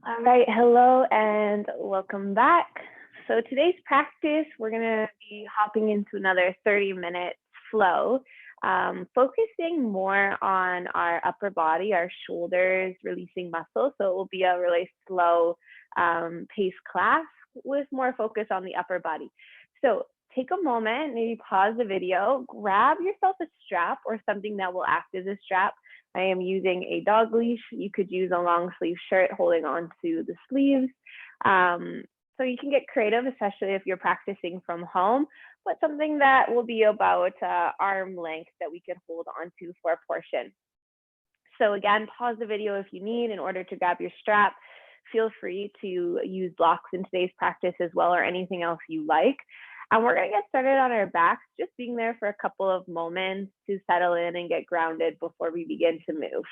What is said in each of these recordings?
All right, hello and welcome back. So today's practice, we're gonna be hopping into another 30-minute flow, focusing more on our upper body, our shoulders, releasing muscle. So it will be a really slow pace class with more focus on the upper body. So take a moment, maybe pause the video, grab yourself a strap or something that will act as a strap. I am using a dog leash. You could use a long sleeve shirt holding on to the sleeves. So you can get creative, especially if you're practicing from home, but something that will be about arm length that we could hold onto for a portion. So again, pause the video if you need in order to grab your strap. Feel free to use blocks in today's practice as well, or anything else you like. And we're gonna get started on our backs, just being there for a couple of moments to settle in and get grounded before we begin to move.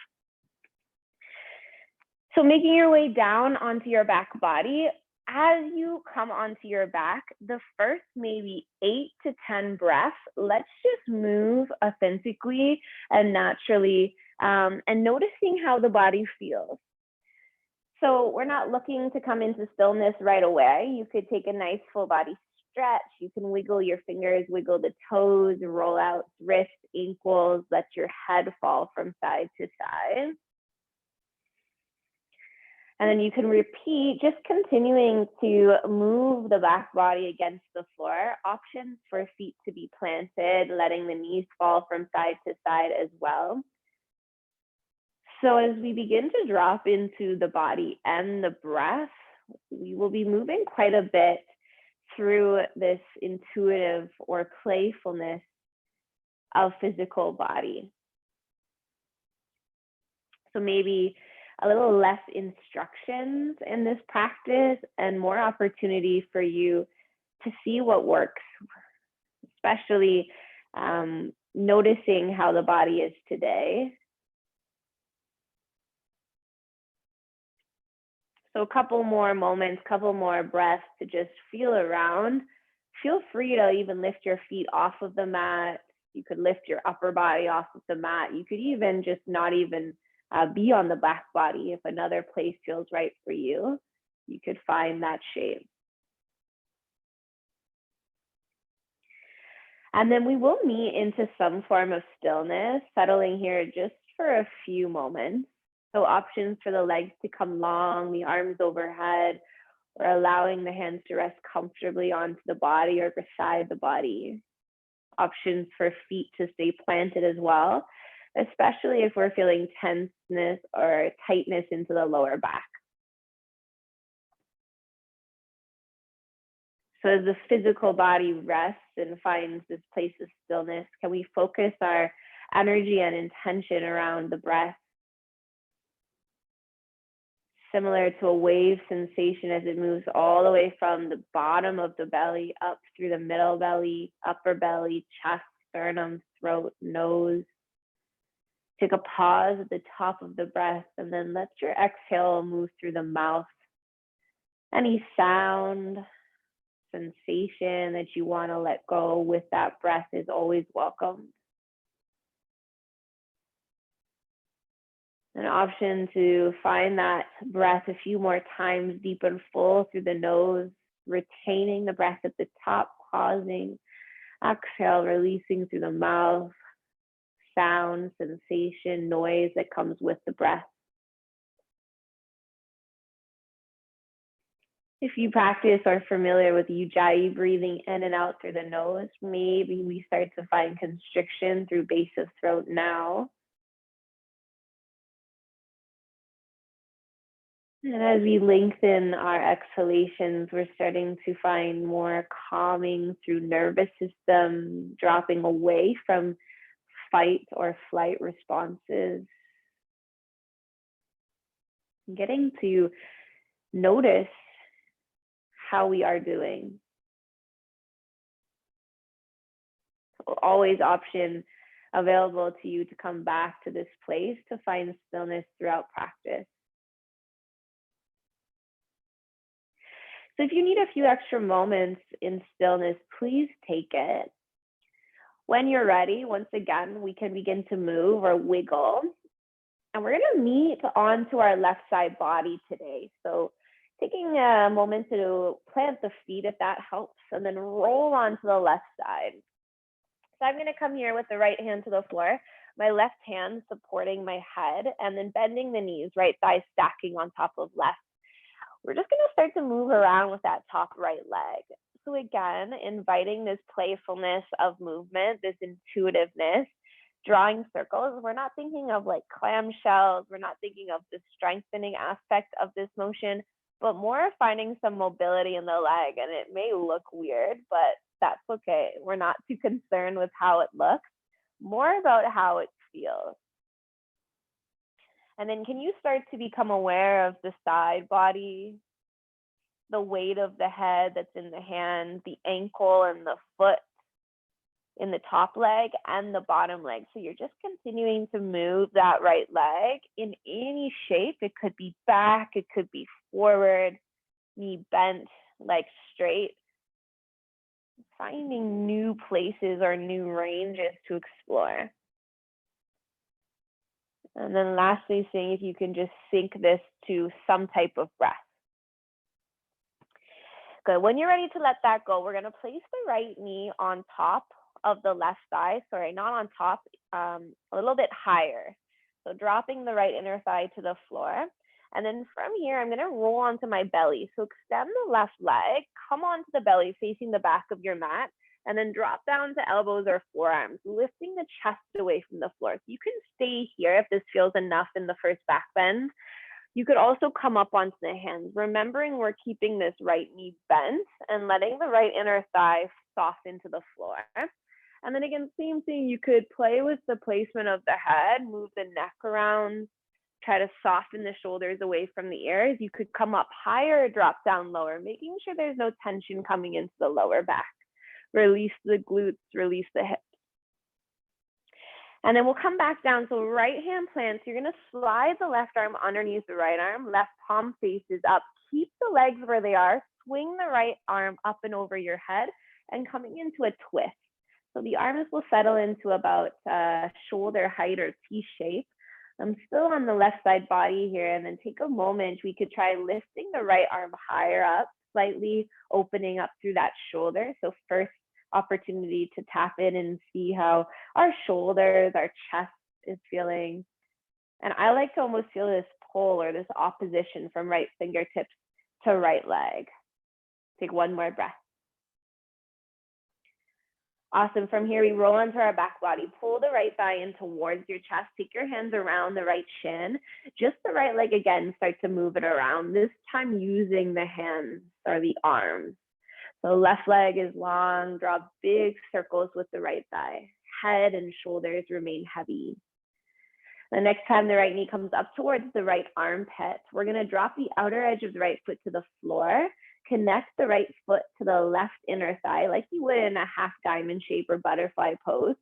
So making your way down onto your back body, as you come onto your back, the first maybe 8 to 10 breaths, let's just move authentically and naturally, and noticing how the body feels. So we're not looking to come into stillness right away. You could take a nice full body stretch. You can wiggle your fingers, wiggle the toes, roll out wrists, ankles, let your head fall from side to side. And then you can repeat, just continuing to move the back body against the floor. Options for feet to be planted, letting the knees fall from side to side as well. So as we begin to drop into the body and the breath, we will be moving quite a bit through this intuitive or playfulness of physical body. So maybe a little less instructions in this practice and more opportunity for you to see what works, especially noticing how the body is today. So a couple more moments, couple more breaths to just feel around. Feel free to even lift your feet off of the mat. You could lift your upper body off of the mat. You could even just not even be on the back body. If another place feels right for you, you could find that shape. And then we will meet into some form of stillness, settling here just for a few moments. So options for the legs to come long, the arms overhead, or allowing the hands to rest comfortably onto the body or beside the body. Options for feet to stay planted as well, especially if we're feeling tenseness or tightness into the lower back. So as the physical body rests and finds this place of stillness, can we focus our energy and intention around the breath? Similar to a wave sensation as it moves all the way from the bottom of the belly up through the middle belly, upper belly, chest, sternum, throat, nose. Take a pause at the top of the breath and then let your exhale move through the mouth. Any sound, sensation that you want to let go with that breath is always welcome. An option to find that breath a few more times, deep and full through the nose, retaining the breath at the top, pausing, exhale, releasing through the mouth, sound, sensation, noise that comes with the breath. If you practice or are familiar with Ujjayi breathing in and out through the nose, maybe we start to find constriction through base of throat now. And as we lengthen our exhalations, we're starting to find more calming through nervous system, dropping away from fight or flight responses. Getting to notice how we are doing. Always option available to you to come back to this place to find stillness throughout practice. So if you need a few extra moments in stillness, please take it. When you're ready, once again, we can begin to move or wiggle. And we're gonna meet onto our left side body today. So taking a moment to plant the feet if that helps, and then roll onto the left side. So I'm gonna come here with the right hand to the floor, my left hand supporting my head, and then bending the knees, right thigh stacking on top of left. We're just gonna start to move around with that top right leg. So again, inviting this playfulness of movement, this intuitiveness, drawing circles. We're not thinking of like clamshells. We're not thinking of the strengthening aspect of this motion, but more finding some mobility in the leg. And it may look weird, but that's okay. We're not too concerned with how it looks, more about how it feels. And then can you start to become aware of the side body, the weight of the head that's in the hand, the ankle and the foot in the top leg and the bottom leg. So you're just continuing to move that right leg in any shape. It could be back, it could be forward, knee bent, leg straight. Finding new places or new ranges to explore. And then lastly, seeing if you can just sync this to some type of breath. Good. When you're ready to let that go, we're going to place the right knee on top of the left thigh. Sorry, not on top, a little bit higher. So dropping the right inner thigh to the floor. And then from here, I'm going to roll onto my belly. So extend the left leg, come onto the belly facing the back of your mat, and then drop down to elbows or forearms, lifting the chest away from the floor. So you can stay here if this feels enough in the first back bend. You could also come up onto the hands, remembering we're keeping this right knee bent and letting the right inner thigh soften to the floor. And then again, same thing, you could play with the placement of the head, move the neck around, try to soften the shoulders away from the ears. You could come up higher, drop down lower, making sure there's no tension coming into the lower back. Release the glutes, release the hips. And then we'll come back down. So right hand plants, you're gonna slide the left arm underneath the right arm, left palm faces up, keep the legs where they are, swing the right arm up and over your head and coming into a twist. So the arms will settle into about shoulder height or T shape. I'm still on the left side body here, and then take a moment. We could try lifting the right arm higher up, slightly opening up through that shoulder. So first opportunity to tap in and see how our shoulders, our chest is feeling. And I like to almost feel this pull or this opposition from right fingertips to right leg. Take one more breath. Awesome. From here, we roll onto our back body. Pull the right thigh in towards your chest. Take your hands around the right shin. Just the right leg again, start to move it around, this time using the hands or the arms. So left leg is long, draw big circles with the right thigh. Head and shoulders remain heavy. The next time the right knee comes up towards the right armpit, we're gonna drop the outer edge of the right foot to the floor, connect the right foot to the left inner thigh like you would in a half diamond shape or butterfly pose.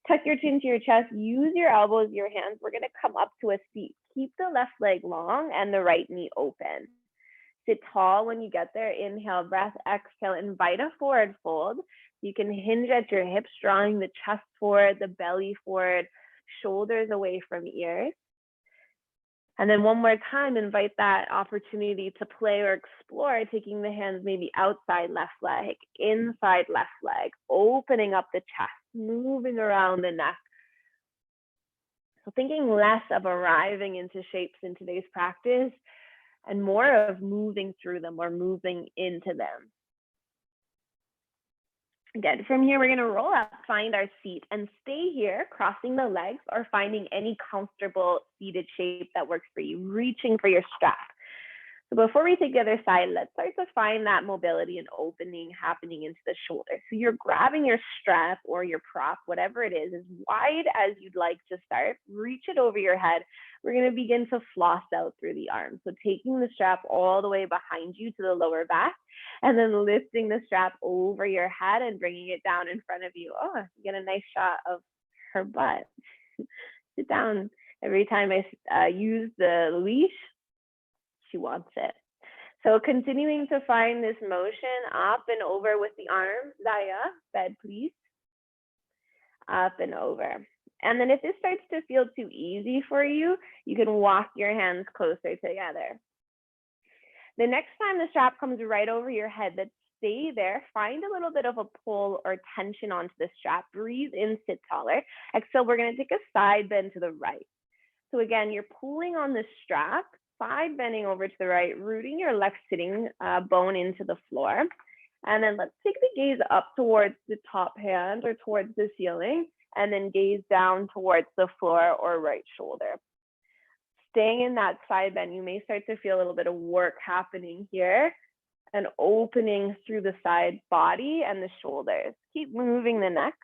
Tuck your chin to your chest, use your elbows, your hands. We're gonna come up to a seat. Keep the left leg long and the right knee open. Sit tall when you get there. Inhale, breath, exhale, invite a forward fold. You can hinge at your hips, drawing the chest forward, the belly forward, shoulders away from ears. And then one more time, invite that opportunity to play or explore, taking the hands maybe outside left leg, inside left leg, opening up the chest, moving around the neck. So thinking less of arriving into shapes in today's practice and more of moving through them or moving into them. Good. From here, we're going to roll up, find our seat, and stay here, crossing the legs or finding any comfortable seated shape that works for you, reaching for your strap. So before we take the other side, let's start to find that mobility and opening happening into the shoulder. So you're grabbing your strap or your prop, whatever it is, as wide as you'd like to start. Reach it over your head. We're going to begin to floss out through the arms. So taking the strap all the way behind you to the lower back, and then lifting the strap over your head and bringing it down in front of you. Oh, you get a nice shot of her butt. Sit down. Every time I use the leash, she wants it. So continuing to find this motion up and over with the arms. Daya, bed please. Up and over. And then if this starts to feel too easy for you, you can walk your hands closer together. The next time the strap comes right over your head, let's stay there. Find a little bit of a pull or tension onto the strap. Breathe in, sit taller. Exhale, we're going to take a side bend to the right. So again, you're pulling on the strap, side bending over to the right, rooting your left sitting bone into the floor. And then let's take the gaze up towards the top hand or towards the ceiling, and then gaze down towards the floor or right shoulder. Staying in that side bend, you may start to feel a little bit of work happening here and opening through the side body and the shoulders. Keep moving the neck.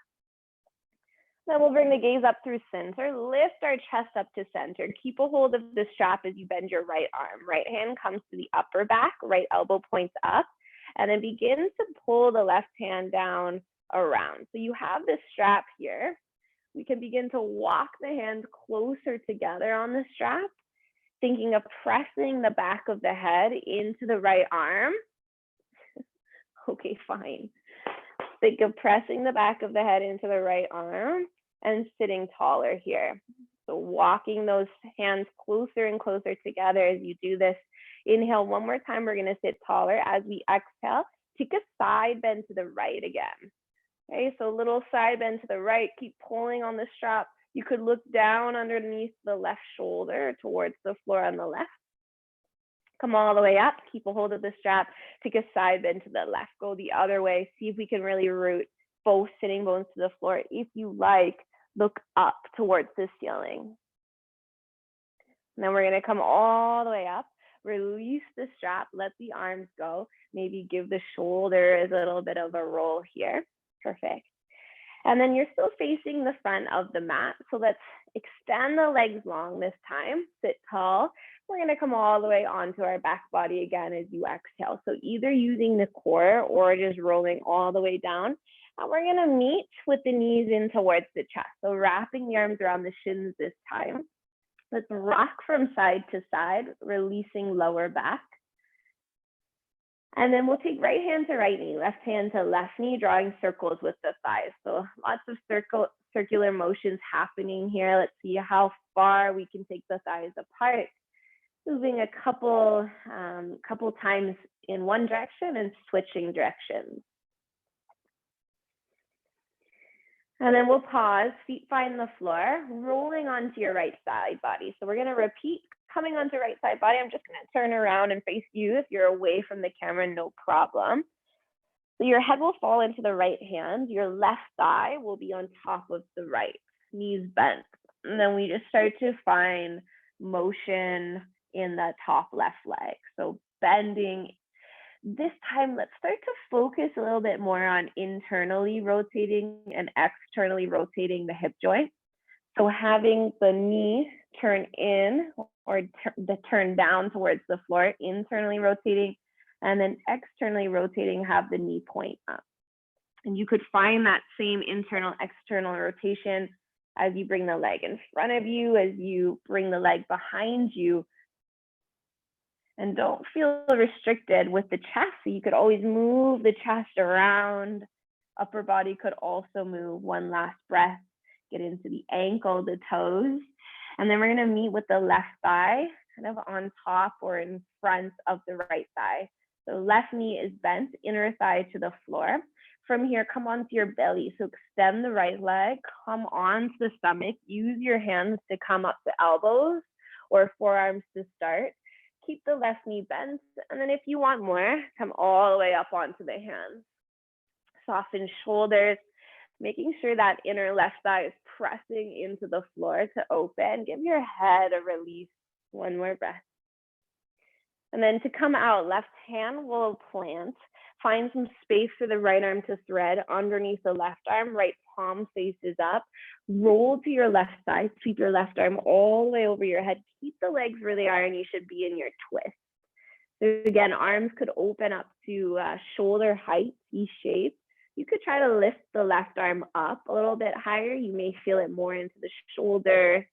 Then we'll bring the gaze up through center, lift our chest up to center. Keep a hold of the strap as you bend your right arm. Right hand comes to the upper back, right elbow points up, and then begin to pull the left hand down around. So you have this strap here. We can begin to walk the hands closer together on the strap, thinking of pressing the back of the head into the right arm. Okay, fine. Think of pressing the back of the head into the right arm and sitting taller here. So walking those hands closer and closer together as you do this. Inhale one more time, we're gonna sit taller. As we exhale, take a side bend to the right again. Okay, so a little side bend to the right, keep pulling on the strap. You could look down underneath the left shoulder towards the floor on the left. Come all the way up, keep a hold of the strap, take a side bend to the left, go the other way, see if we can really root both sitting bones to the floor. If you like, look up towards the ceiling. And then we're gonna come all the way up, release the strap, let the arms go, maybe give the shoulders a little bit of a roll here. Perfect. And then you're still facing the front of the mat. So let's extend the legs long this time, sit tall. We're gonna come all the way onto our back body again as you exhale. So either using the core or just rolling all the way down. And we're gonna meet with the knees in towards the chest. So wrapping the arms around the shins this time. Let's rock from side to side, releasing lower back. And then we'll take right hand to right knee, left hand to left knee, drawing circles with the thighs. So lots of circular motions happening here. Let's see how far we can take the thighs apart. Moving a couple times in one direction and switching directions. And then we'll pause, feet find the floor, rolling onto your right side body. So we're gonna repeat, coming onto right side body. I'm just gonna turn around and face you. If you're away from the camera, no problem. So your head will fall into the right hand. Your left thigh will be on top of the right, knees bent. And then we just start to find motion in the top left leg. So bending. This time, let's start to focus a little bit more on internally rotating and externally rotating the hip joint. So having the knee turn in or turn down towards the floor, internally rotating, and then externally rotating, have the knee point up. And you could find that same internal, external rotation as you bring the leg in front of you, as you bring the leg behind you. And don't feel restricted with the chest. So you could always move the chest around. Upper body could also move. One last breath. Get into the ankle, the toes. And then we're gonna meet with the left thigh, kind of on top or in front of the right thigh. So left knee is bent, inner thigh to the floor. From here, come onto your belly. So extend the right leg, come onto the stomach. Use your hands to come up to elbows or forearms to start. Keep the left knee bent, and then if you want more, come all the way up onto the hands. Soften shoulders, making sure that inner left thigh is pressing into the floor to open. Give your head a release. One more breath. And then to come out, left hand will plant. Find some space for the right arm to thread underneath the left arm. Right palm faces up. Roll to your left side. Sweep your left arm all the way over your head. Keep the legs where they are, and you should be in your twist. So again, arms could open up to shoulder height, C-shape. You could try to lift the left arm up a little bit higher. You may feel it more into the shoulder,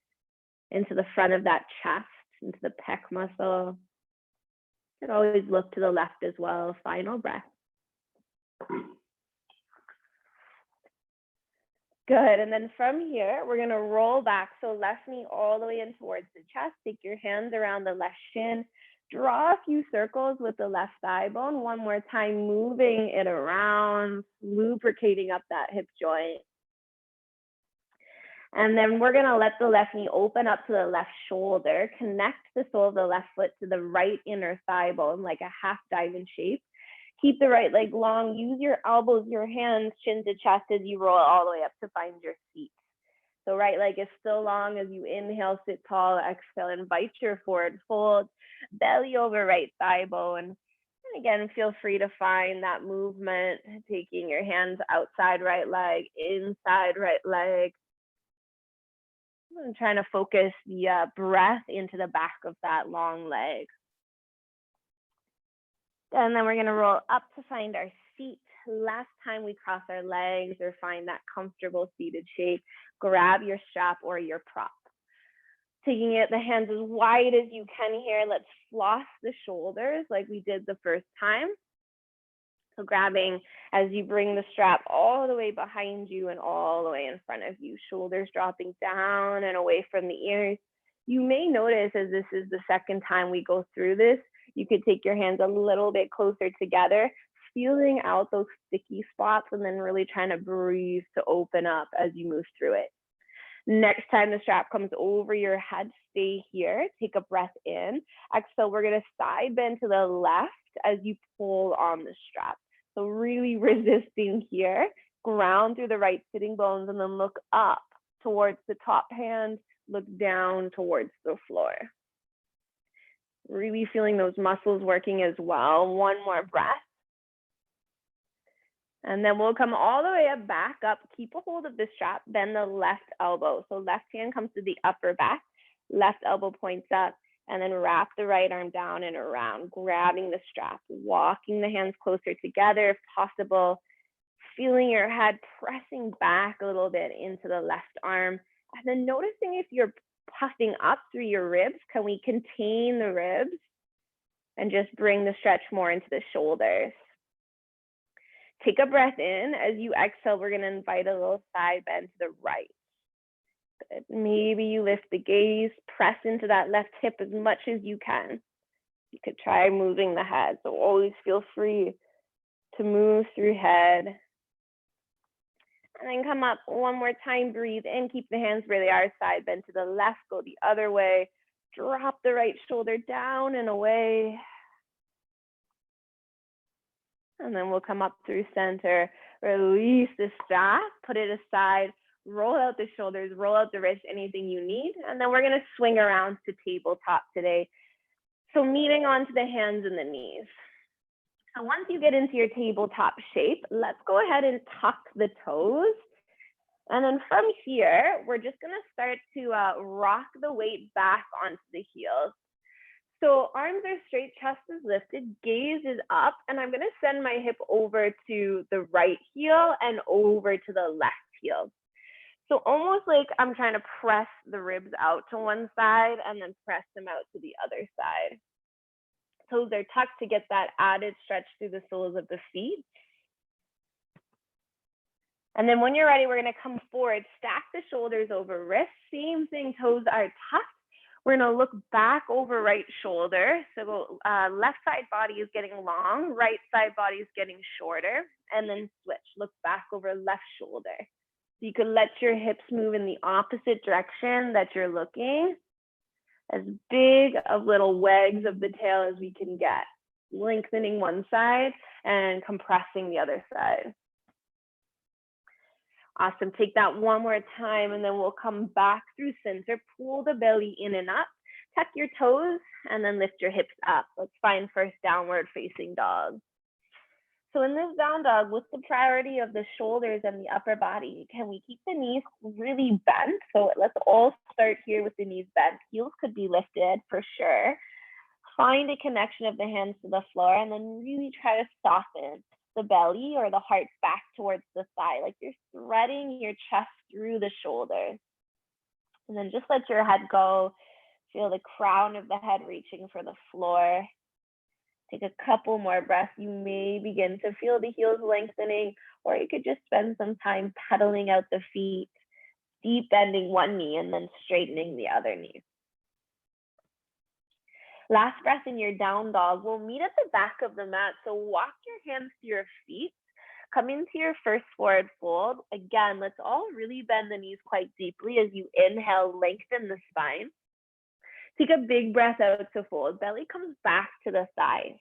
into the front of that chest, into the pec muscle. You could always look to the left as well. Final breath. Good. And then from here, we're going to roll back. So left knee all the way in towards the chest. Take your hands around the left shin. Draw a few circles with the left thigh bone. One more time, moving it around, lubricating up that hip joint. And then we're going to let the left knee open up to the left shoulder. Connect the sole of the left foot to the right inner thigh bone, like a half diamond shape. Keep the right leg long. Use your elbows, your hands, chin to chest as you roll all the way up to find your seat. So right leg is still long as you inhale, sit tall, exhale, invite your forward fold, belly over right thigh bone. And again, feel free to find that movement, taking your hands outside right leg, inside right leg. I'm trying to focus the breath into the back of that long leg. And then we're going to roll up to find our seat. Last time we cross our legs or find that comfortable seated shape, grab your strap or your prop. Taking it, the hands as wide as you can here. Let's floss the shoulders like we did the first time. So grabbing as you bring the strap all the way behind you and all the way in front of you, shoulders dropping down and away from the ears. You may notice as this is the second time we go through this, you could take your hands a little bit closer together, feeling out those sticky spots and then really trying to breathe to open up as you move through it. Next time the strap comes over your head, stay here, take a breath in. Exhale, we're gonna side bend to the left as you pull on the strap. So really resisting here, ground through the right sitting bones and then look up towards the top hand, look down towards the floor. Really feeling those muscles working as well. One more breath. And then we'll come all the way up, back up, keep a hold of the strap, bend the left elbow. So left hand comes to the upper back, left elbow points up, and then wrap the right arm down and around, grabbing the strap, walking the hands closer together if possible, feeling your head pressing back a little bit into the left arm, and then noticing if you're puffing up through your ribs, can we contain the ribs and just bring the stretch more into the shoulders? Take a breath in. As you exhale, we're going to invite a little side bend to the right. Good. Maybe you lift the gaze, press into that left hip as much as you can. You could try moving the head. So always feel free to move through head. And then come up one more time, breathe in, keep the hands where they are, side bend to the left, go the other way. Drop the right shoulder down and away. And then we'll come up through center, release the strap, put it aside, roll out the shoulders, roll out the wrists, anything you need. And then we're gonna swing around to tabletop today. So meeting onto the hands and the knees. So once you get into your tabletop shape, let's go ahead and tuck the toes. And then from here, we're just gonna start to rock the weight back onto the heels. So arms are straight, chest is lifted, gaze is up, and I'm gonna send my hip over to the right heel and over to the left heel. So almost like I'm trying to press the ribs out to one side and then press them out to the other side. Toes are tucked to get that added stretch through the soles of the feet. And then when you're ready, we're gonna come forward, stack the shoulders over wrists, same thing, toes are tucked. We're gonna look back over right shoulder. So left side body is getting long, right side body is getting shorter, and then switch, look back over left shoulder. So you could let your hips move in the opposite direction that you're looking. As big of little wags of the tail as we can get, lengthening one side and compressing the other side. Awesome, take that one more time and then we'll come back through center, pull the belly in and up, tuck your toes and then lift your hips up. Let's find first downward facing dog. So in this down dog, with the priority of the shoulders and the upper body, can we keep the knees really bent? So let's all start here with the knees bent. Heels could be lifted for sure. Find a connection of the hands to the floor and then really try to soften the belly or the heart back towards the thigh, like you're threading your chest through the shoulders. And then just let your head go. Feel the crown of the head reaching for the floor. Take a couple more breaths. You may begin to feel the heels lengthening, or you could just spend some time pedaling out the feet, deep bending one knee and then straightening the other knee. Last breath in your down dog. We'll meet at the back of the mat. So walk your hands to your feet. Come into your first forward fold. Again, let's all really bend the knees quite deeply as you inhale, lengthen the spine. Take a big breath out to fold. Belly comes back to the thighs.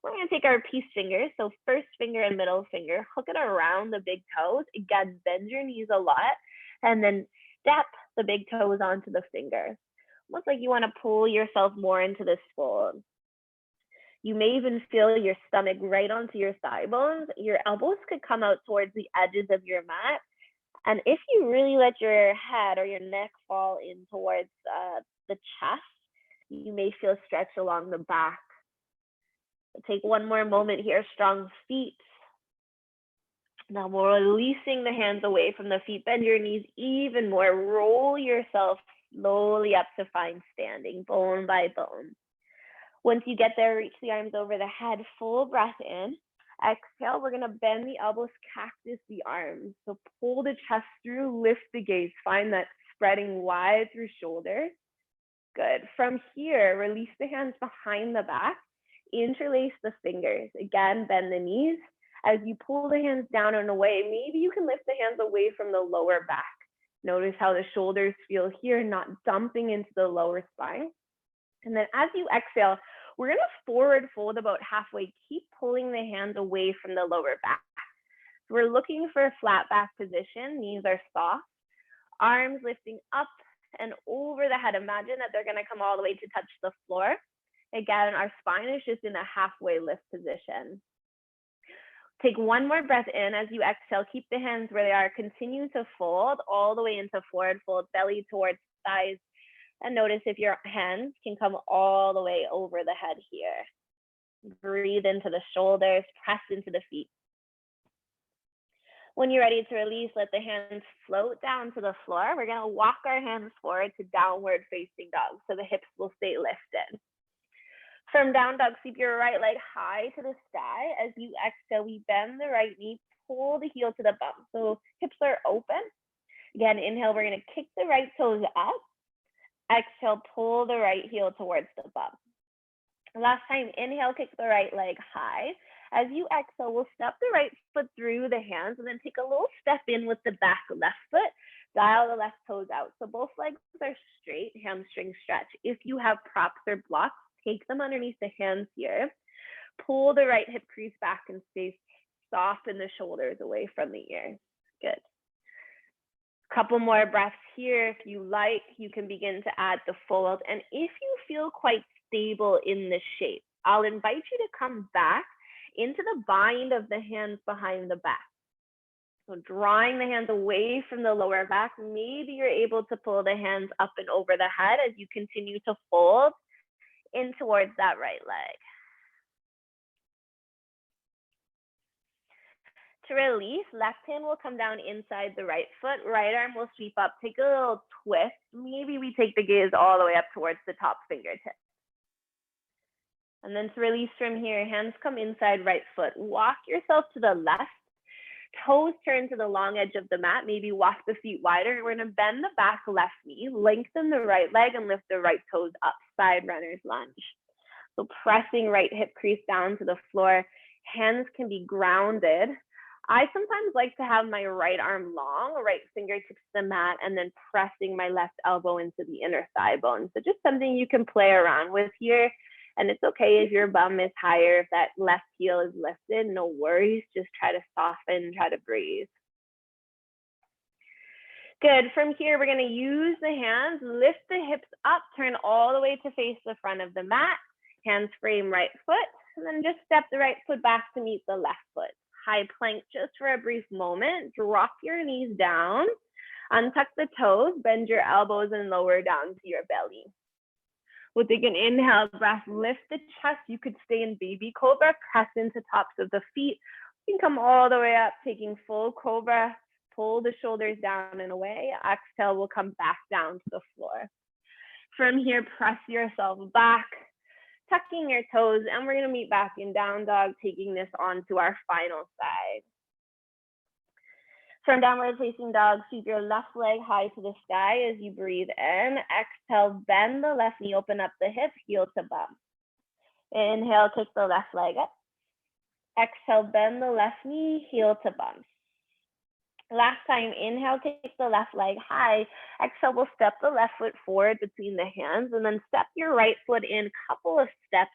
We're going to take our peace fingers. So first finger and middle finger, hook it around the big toes. Again, bend your knees a lot. And then step the big toes onto the fingers. Almost like you want to pull yourself more into this fold. You may even feel your stomach right onto your thigh bones. Your elbows could come out towards the edges of your mat. And if you really let your head or your neck fall in towards the chest, you may feel stretch along the back. So take one more moment here, strong feet. Now we're releasing the hands away from the feet. Bend your knees even more. Roll yourself slowly up to find standing, bone by bone. Once you get there, reach the arms over the head, full breath in. Exhale, we're gonna bend the elbows, cactus the arms. So pull the chest through, lift the gaze, find that spreading wide through shoulders. Good. From here, release the hands behind the back, interlace the fingers. Again, bend the knees. As you pull the hands down and away, maybe you can lift the hands away from the lower back. Notice how the shoulders feel here, not dumping into the lower spine. And then as you exhale, we're gonna forward fold about halfway. Keep pulling the hands away from the lower back. So we're looking for a flat back position. Knees are soft. Arms lifting up and over the head. Imagine that they're gonna come all the way to touch the floor. Again, our spine is just in a halfway lift position. Take one more breath in. As you exhale, keep the hands where they are. Continue to fold all the way into forward fold, belly towards thighs. And notice if your hands can come all the way over the head here. Breathe into the shoulders, press into the feet. When you're ready to release, let the hands float down to the floor. We're gonna walk our hands forward to downward facing dog, so the hips will stay lifted. From down dog, sweep your right leg high to the sky. As you exhale, we bend the right knee, pull the heel to the bum. So hips are open. Again, inhale, we're gonna kick the right toes up. Exhale, pull the right heel towards the bum. Last time, inhale, kick the right leg high. As you exhale, we'll step the right foot through the hands and then take a little step in with the back left foot. Dial the left toes out. So both legs are straight, hamstring stretch. If you have props or blocks, take them underneath the hands here. Pull the right hip crease back and stay soft in the shoulders away from the ears. Good. Couple more breaths here. If you like, you can begin to add the fold. And if you feel quite stable in the shape, I'll invite you to come back into the bind of the hands behind the back. So drawing the hands away from the lower back, maybe you're able to pull the hands up and over the head as you continue to fold in towards that right leg. To release, left hand will come down inside the right foot, right arm will sweep up, take a little twist. Maybe we take the gaze all the way up towards the top fingertip. And then to release from here, hands come inside right foot. Walk yourself to the left, toes turn to the long edge of the mat, maybe walk the feet wider. We're gonna bend the back left knee, lengthen the right leg and lift the right toes up, side runner's lunge. So pressing right hip crease down to the floor, hands can be grounded. I sometimes like to have my right arm long, right fingertips to the mat, and then pressing my left elbow into the inner thigh bone. So just something you can play around with here. And it's okay if your bum is higher, if that left heel is lifted, no worries. Just try to soften, try to breathe. Good. From here, we're going to use the hands, lift the hips up, turn all the way to face the front of the mat. Hands frame right foot, and then just step the right foot back to meet the left foot. High plank just for a brief moment. Drop your knees down, untuck the toes, bend your elbows and lower down to your belly. We'll take an inhale breath, lift the chest. You could stay in baby cobra, press into tops of the feet. You can come all the way up, taking full cobra, pull the shoulders down and away. Exhale, we'll come back down to the floor. From here, press yourself back. tucking your toes, and we're gonna meet back in down dog, taking this on to our final side. From downward facing dog, sweep your left leg high to the sky as you breathe in. Exhale, bend the left knee, open up the hip, heel to bum. Inhale, kick the left leg up. Exhale, bend the left knee, heel to bum. Last time, inhale, kick the left leg high. Exhale, we'll step the left foot forward between the hands and then step your right foot in, couple of steps,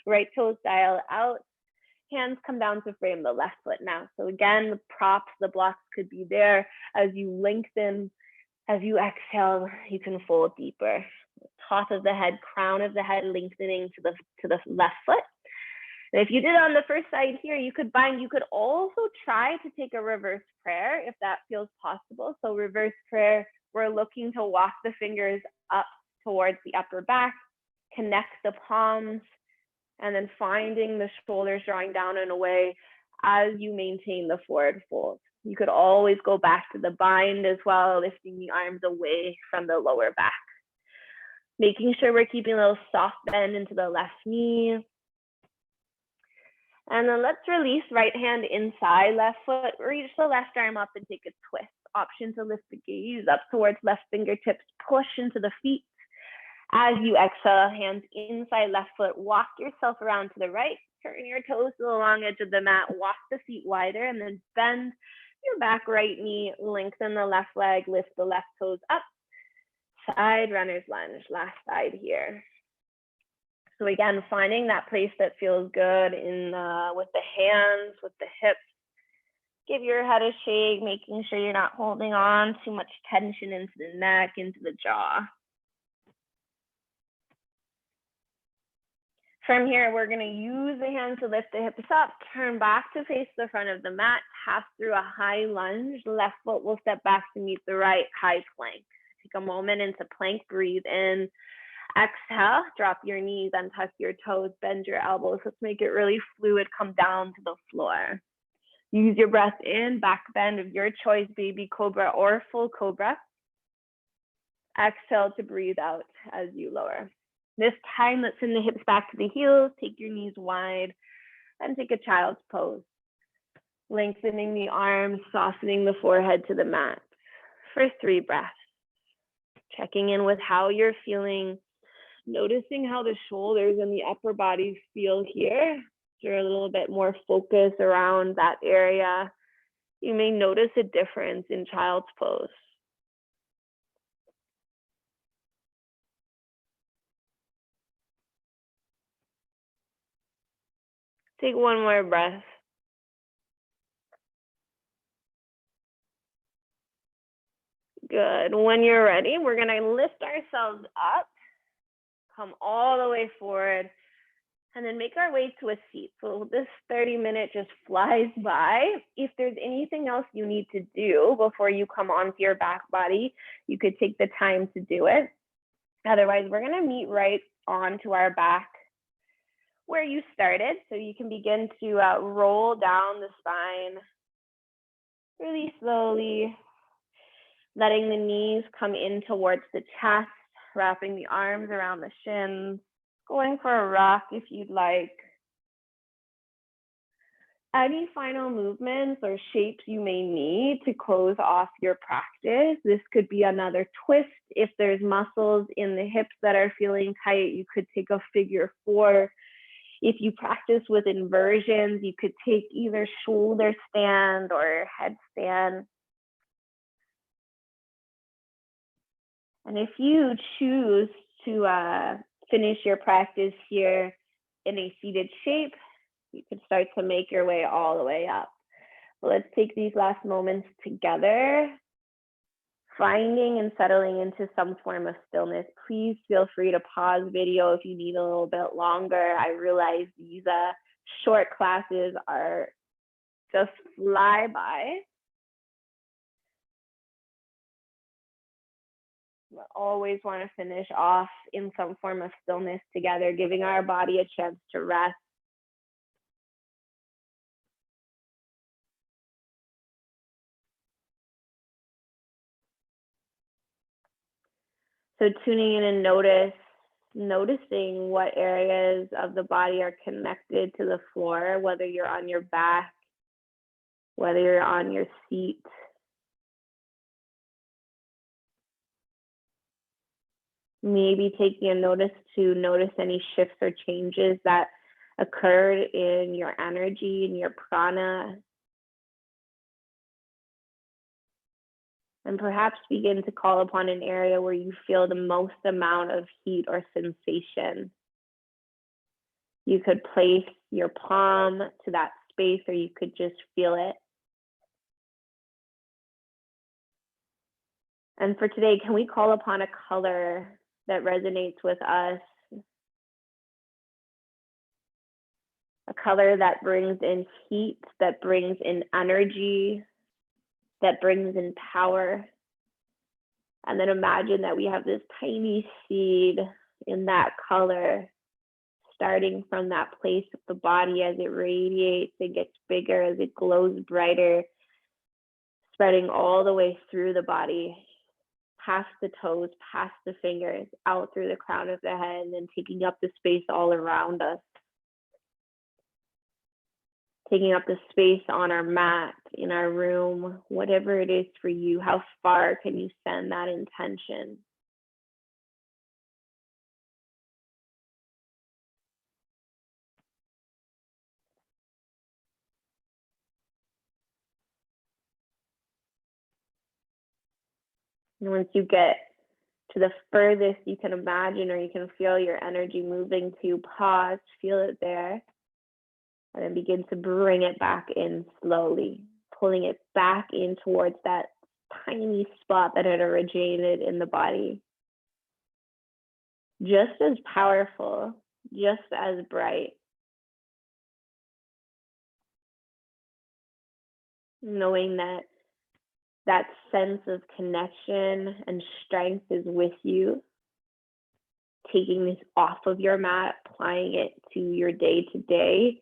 right toes dial out. Hands come down to frame the left foot now. So again, the props, the blocks could be there. As you lengthen, as you exhale, you can fold deeper. Top of the head, crown of the head lengthening to the left foot. And if you did on the first side here, you could also try to take a reverse prayer if that feels possible. So reverse prayer, we're looking to walk the fingers up towards the upper back, connect the palms, and then finding the shoulders drawing down and away as you maintain the forward fold. You could always go back to the bind as well, lifting the arms away from the lower back. Making sure we're keeping a little soft bend into the left knee. And then let's release right hand inside left foot, reach the left arm up and take a twist. Option to lift the gaze up towards left fingertips, push into the feet. As you exhale, hands inside left foot, walk yourself around to the right, turn your toes to the long edge of the mat, walk the feet wider, and then bend your back right knee, lengthen the left leg, lift the left toes up, side runner's lunge, last side here. So again, finding that place that feels good with the hands, with the hips. Give your head a shake, making sure you're not holding on too much tension into the neck, into the jaw. From here, we're going to use the hands to lift the hips up, turn back to face the front of the mat, pass through a high lunge. Left foot will step back to meet the right, high plank. Take a moment into plank, breathe in. Exhale, drop your knees, untuck your toes, bend your elbows. Let's make it really fluid, come down to the floor. Use your breath in, back bend of your choice, baby cobra or full cobra. Exhale to breathe out as you lower. This time, let's send the hips back to the heels, take your knees wide, and take a child's pose. Lengthening the arms, softening the forehead to the mat for 3 breaths. Checking in with how you're feeling, noticing how the shoulders and the upper body feel here. If you're a little bit more focused around that area, you may notice a difference in child's pose. Take one more breath. Good. When you're ready, we're going to lift ourselves up, come all the way forward, and then make our way to a seat. So this 30-minute just flies by. If there's anything else you need to do before you come onto your back body, you could take the time to do it. Otherwise, we're going to meet right onto our back where you started. So you can begin to roll down the spine really slowly, letting the knees come in towards the chest, wrapping the arms around the shins, going for a rock if you'd like. Any final movements or shapes you may need to close off your practice. This could be another twist. If there's muscles in the hips that are feeling tight, you could take a figure 4. If you practice with inversions, you could take either shoulder stand or headstand. And if you choose to finish your practice here in a seated shape, you can start to make your way all the way up. So let's take these last moments together, finding and settling into some form of stillness. Please feel free to pause video if you need a little bit longer. I realize these short classes are just fly by. We always want to finish off in some form of stillness together, giving our body a chance to rest. So tuning in and notice noticing what areas of the body are connected to the floor, whether you're on your back, whether you're on your seat. Maybe taking a notice to notice any shifts or changes that occurred in your energy, in your prana. And perhaps begin to call upon an area where you feel the most amount of heat or sensation. You could place your palm to that space, or you could just feel it. And for today, can we call upon a color that resonates with us? A color that brings in heat, that brings in energy, that brings in power. And then imagine that we have this tiny seed in that color, starting from that place of the body as it radiates, it gets bigger, as it glows brighter, spreading all the way through the body, past the toes, past the fingers, out through the crown of the head, and then taking up the space all around us. Taking up the space on our mat, in our room, whatever it is for you. How far can you send that intention? And once you get to the furthest you can imagine, or you can feel your energy moving to, pause, feel it there, and then begin to bring it back in slowly, pulling it back in towards that tiny spot that had originated in the body. Just as powerful, just as bright. Knowing that that sense of connection and strength is with you. Taking this off of your mat, applying it to your day to day,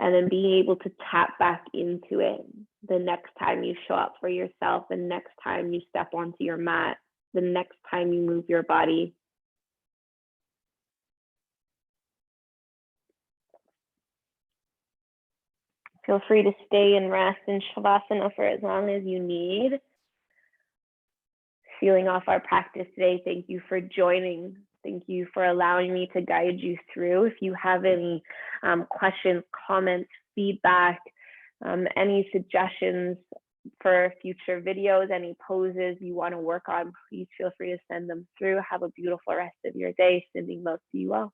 and then being able to tap back into it the next time you show up for yourself, the next time you step onto your mat, the next time you move your body. Feel free to stay and rest in Shavasana for as long as you need. Sealing off our practice today, thank you for joining. Thank you for allowing me to guide you through. If you have any questions, comments, feedback, any suggestions for future videos, any poses you want to work on, please feel free to send them through. Have a beautiful rest of your day. Sending love to you all.